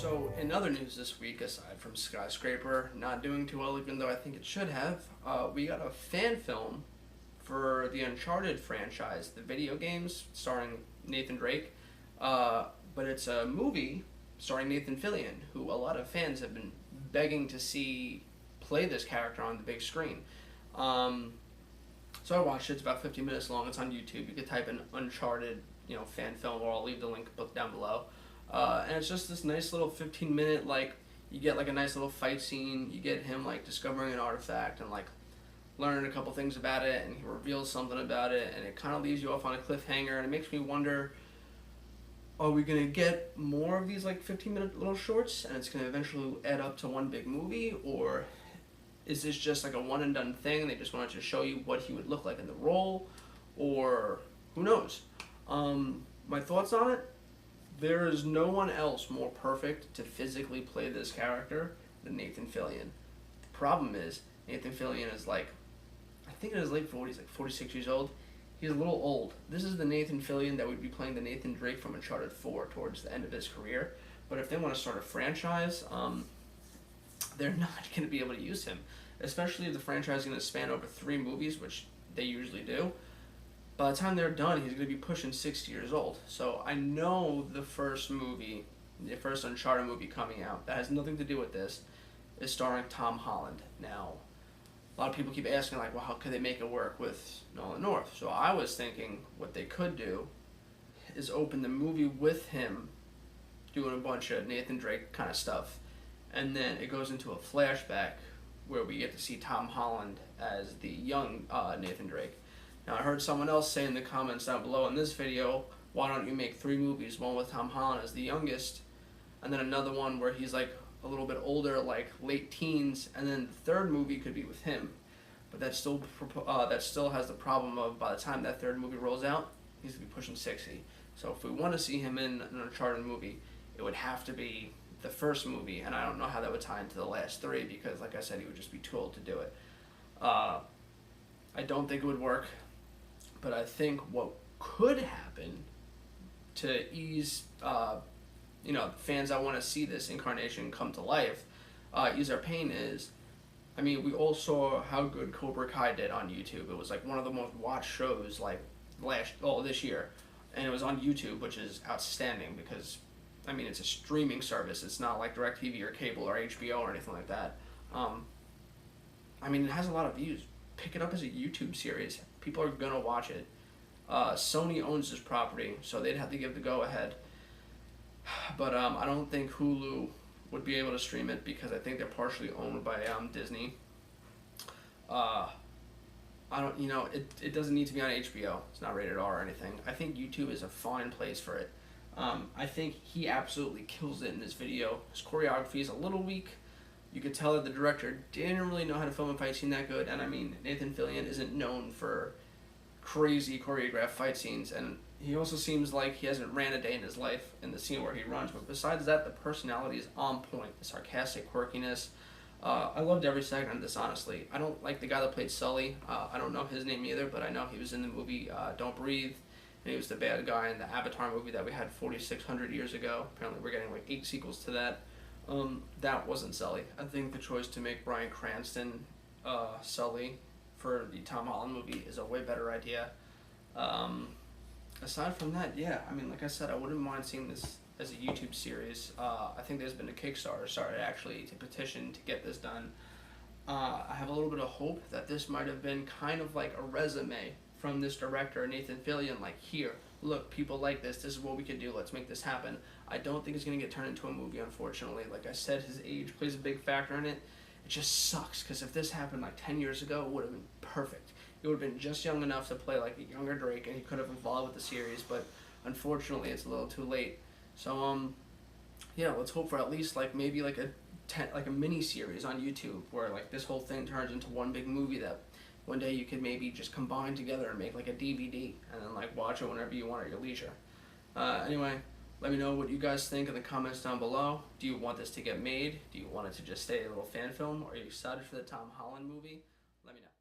So, in other news this week, aside from Skyscraper not doing too well, even though I think it should have, we got a fan film for the Uncharted franchise, the video games starring Nathan Drake. But it's a movie starring Nathan Fillion, who a lot of fans have been begging to see play this character on the big screen. So I watched it. It's about 15 minutes long. It's on YouTube. You could type in Uncharted, fan film, or I'll leave the link down below. And it's just this nice little 15-minute, you get a nice little fight scene. You get him discovering an artifact and learning a couple things about it, and he reveals something about it, and it kind of leaves you off on a cliffhanger, and it makes me wonder, are we going to get more of these 15-minute little shorts, and it's going to eventually add up to one big movie, or is this just a one and done thing? They just wanted to show you what he would look like in the role, or who knows? My thoughts on it: there is no one else more perfect to physically play this character than Nathan Fillion. The problem is Nathan Fillion is I think in his late 40s, 46 years old. He's a little old. This is the Nathan Fillion that would be playing the Nathan Drake from Uncharted 4 towards the end of his career. But if they want to start a franchise, they're not going to be able to use him, especially if the franchise is going to span over 3 movies, which they usually do. By the time they're done, he's going to be pushing 60 years old. So I know the first Uncharted movie coming out, that has nothing to do with this, is starring Tom Holland. Now, a lot of people keep asking, well, how could they make it work with Nolan North? So I was thinking what they could do is open the movie with him doing a bunch of Nathan Drake kind of stuff, and then it goes into a flashback where we get to see Tom Holland as the young Nathan Drake. Now, I heard someone else say in the comments down below in this video, why don't you make 3 movies, one with Tom Holland as the youngest, and then another one where he's a little bit older, late teens, and then the third movie could be with him. But that still has the problem of, by the time that third movie rolls out, he's going to be pushing 60. So if we want to see him in an Uncharted movie, it would have to be the first movie, and I don't know how that would tie into the last 3, because like I said, he would just be too old to do it. I don't think it would work, but I think what could happen to ease fans that want to see this incarnation come to life, ease our pain is, we all saw how good Cobra Kai did on YouTube. It was one of the most watched shows this year, and it was on YouTube, which is outstanding because it's a streaming service. It's not like DirecTV or cable or HBO or anything like that. It has a lot of views. Pick it up as a YouTube series. People are gonna watch it. Sony owns this property, so they'd have to give the go-ahead. But I don't think Hulu would be able to stream it because I think they're partially owned by Disney. It doesn't need to be on HBO. It's not rated R or anything. I think YouTube is a fine place for it. I think he absolutely kills it in this video. His choreography is a little weak. You could tell that the director didn't really know how to film a fight scene that good. And Nathan Fillion isn't known for crazy choreographed fight scenes, and he also seems like he hasn't ran a day in his life in the scene where he runs. But besides that, the personality is on point. The sarcastic quirkiness. I loved every second of this, honestly. I don't like the guy that played Sully. I don't know his name either, but I know he was in the movie Don't Breathe, and he was the bad guy in the Avatar movie that we had 4,600 years ago. Apparently we're getting 8 sequels to that. That wasn't Sully. I think the choice to make Bryan Cranston Sully for the Tom Holland movie is a way better idea. Aside from that, yeah, like I said, I wouldn't mind seeing this as a YouTube series. I think there's been a Kickstarter started actually to petition to get this done. I have a little bit of hope that this might have been kind of like a resume from this director, Nathan Fillion, here, look, people like this is what we could do, let's make this happen. I don't think it's going to get turned into a movie, unfortunately. Like I said, his age plays a big factor in it. It just sucks, because if this happened 10 years ago, it would have been perfect. He would have been just young enough to play a younger Drake, and he could have evolved with the series, but unfortunately it's a little too late. So yeah, let's hope for at least maybe a mini series on YouTube where this whole thing turns into one big movie that one day you could maybe just combine together and make a DVD and then watch it whenever you want at your leisure. Anyway, let me know what you guys think in the comments down below. Do you want this to get made? Do you want it to just stay a little fan film? Are you excited for the Tom Holland movie? Let me know.